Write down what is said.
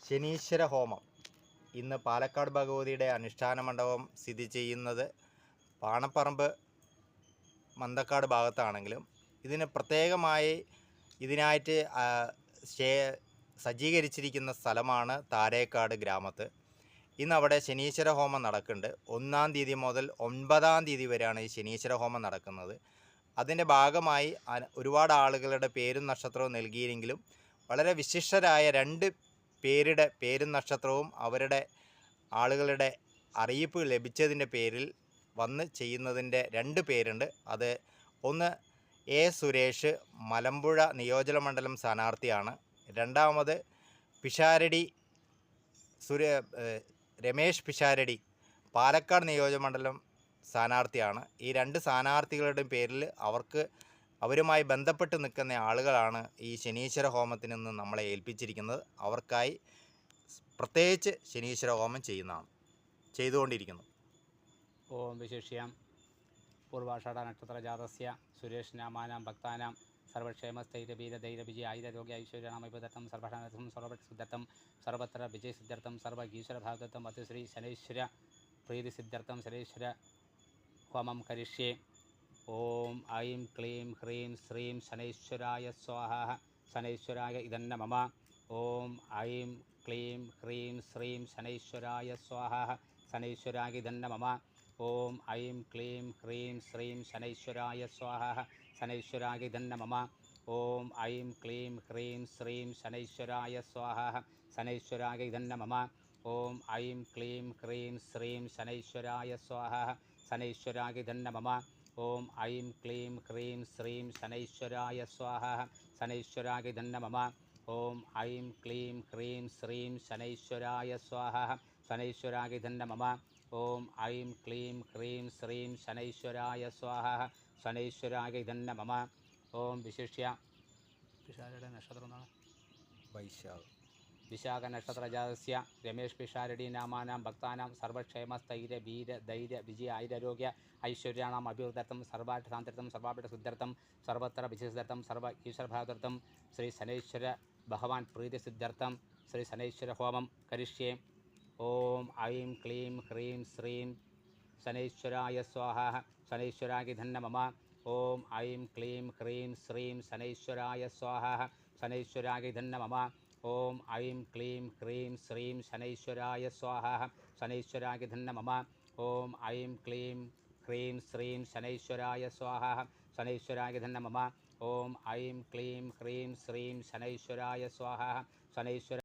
ശനീശ്വര ഹോമം ഇന്ന് പാലക്കാട് ഭഗവതിയുടെ അനുഷ്ഠാന മണ്ഡപം സ്ഥിതി ചെയ്യുന്നത് പാണപ്പറമ്പ് മന്തക്കാട് ഭാഗത്താണെങ്കിലും ഇതിന് പ്രത്യേകമായി ഇതിനായിട്ട് സജ്ജീകരിച്ചിരിക്കുന്ന സ്ഥലമാണ് താരേക്കാട് ഗ്രാമത്ത്. ഇന്ന് അവിടെ ശനീശ്വര ഹോമം നടക്കുന്നുണ്ട്. 1-ാം തീയതി മുതൽ 9-ാം തീയതി വരെയാണ് ഈ ശനീശ്വര ഹോമം നടക്കുന്നത്. അതിൻ്റെ ഭാഗമായി ഒരുപാട് ആളുകളുടെ പേരും നക്ഷത്രവും നൽകിയെങ്കിലും വളരെ വിശിഷ്ടരായ 2 പേരുടെ പേരും നക്ഷത്രവും അവരുടെ ആളുകളുടെ അറിയിപ്പ് ലഭിച്ചതിൻ്റെ പേരിൽ വന്ന് ചെയ്യുന്നതിൻ്റെ 2 പേരുണ്ട്. അത് ഒന്ന് എ സുരേഷ് മലമ്പുഴ നിയോജക മണ്ഡലം സ്ഥാനാർത്ഥിയാണ്. രണ്ടാമത് പിഷാരടി രമേശ് പിഷാരടി പാലക്കാട് നിയോജക മണ്ഡലം സ്ഥാനാർത്ഥിയാണ്. ഈ 2 സ്ഥാനാർത്ഥികളുടെയും പേരിൽ അവരുമായി ബന്ധപ്പെട്ട് നിൽക്കുന്ന ആളുകളാണ് ഈ ശനീശ്വര ഹോമത്തിൽ നിന്ന് നമ്മളെ ഏൽപ്പിച്ചിരിക്കുന്നത്. അവർക്കായി പ്രത്യേകിച്ച് ശനീശ്വര ഹോമം ചെയ്തുകൊണ്ടിരിക്കുന്നു. ഓം വിശേഷ്യം പൂർവാഷാഢ നക്ഷത്ര ജാതസ്യ സുരേഷ് നാമാനാം ഭക്താനാം സർവക്ഷേമസ്ഥൈര്യവീരധൈര്യവിജയ ഐരോഗ്യ ഐശ്വര്യനാമൈപദത്തം സർവക്ഷാനർത്ഥം സർവസിദ്ധാർത്ഥം സർവത്ര വിജയസിദ്ധാർത്ഥം സർവീശ്വരഭാഗത്വം അതിശ്രീ ശനൈശ്വര പ്രീതിസിദ്ധാർത്ഥം ശനൈശ്വര ഹോമം കരിഷ്യേ. ഓം ഐം ക്ലീം ഹ്രീം ശ്രീം ശനൈശ്വരായ സ്വാഹ. ശനൈശ്വരായ ഇതന്ന മമ. ഓം ഐം ക്ലീം ഹ്രീം ശ്രീം ശനൈശ്വരായ സ്വാഹ. ശനൈശ്വരായ ഇതന്ന മമ. ഓം ഐം ക്ലീം ഹ്രീം ശ്രീം ശനൈശ്വരായ സ്വാഹ. ശനൈശ്വരായ ഇതന്ന മമ. ഓം ഐം ക്ലീം ഹ്രീം ശ്രീം ശനൈശ്വരായ സ്വാഹ. ശനൈശ്വരായ ഇതന്ന മമ. ഓം ഐം ക്ലീം ഹ്രീം ശ്രീം ശനൈശ്വരായ സ്വാഹ. ശനൈശ്വരായ ഇതന്ന മമ. ഓം ഐം ക്ലീം ഹ്രീം ശ്രീം ശനൈശ്വരായ സ്വാഹ. ശനൈശ്വരായ ഇതന്ന മമ. ഓം ഐം ക്ലീം ഹ്രീം ശ്രീം ശനൈശ്വരായ സ്വാഹ. ശനൈശ്വരായ ഇതന്ന മമ. ഓം ഐം ക്ലീം ഹ്രീം ശ്രീം ശനൈശ്വരായ സ്വാഹ. ശനൈശ്വരായ ഇതന്ന മമ. ഓം വിശിഷ്യ പിഷാരടി നക്ഷത്രം വിശാഖ നക്ഷത്ര ജാതസ്യ രമേഷ് പിഷാരടി നാമാനാം ഭക്താനാം സർവക്ഷേമസ്ഥൈര്യ വീര ധൈര്യ വിജയ ഐരോഗ്യ ഐശ്വര്യാണാം അഭിവൃദ്ധർത്ഥം സർവാർത്ഥ സാന്ത്യർത്ഥം സർവാഭിഷ്ട സിദ്ധാർത്ഥം സർവത്ര വിജയസിദ്ധാർത്ഥം സർവ ഈശ്വരഭാഗർത്ഥം ശ്രീ ശനൈശ്വര ഭഗവാൻ പ്രീതിസിദ്ധാർത്ഥം ശ്രീ ശനൈശ്വര ഹോമം കരിഷ്യേ. ഓം ഐം ക്ലീം ഹ്രീം ശ്രീം ശനൈശ്വരായ സ്വാഹ. ശനൈശ്വരായ ധന്ന മമ. ഓം ഐം ക്ലീം ഹ്രീം ശ്രീം ശനൈശ്വരായ സ്വാഹ. ശനൈശ്വരായ ധന്ന മമ. ഓം ഐം ക്ലീം ഹ്രീം ശ്രീം ശനൈശ്വരായ സ്വാഹ. ശനൈശ്വരായ ധന്ന മമ. ഓം ഐം ക്ലീം ഹ്രീം ശ്രീം ശനൈശ്വരായ സ്വാഹ. ശനൈശ്വരായ ധന്ന മമ. ഓം ഐം ക്ലീം ഹ്രീം ശ്രീം ശനൈശ്വരായ സ്വാഹ. ശനൈശ്വര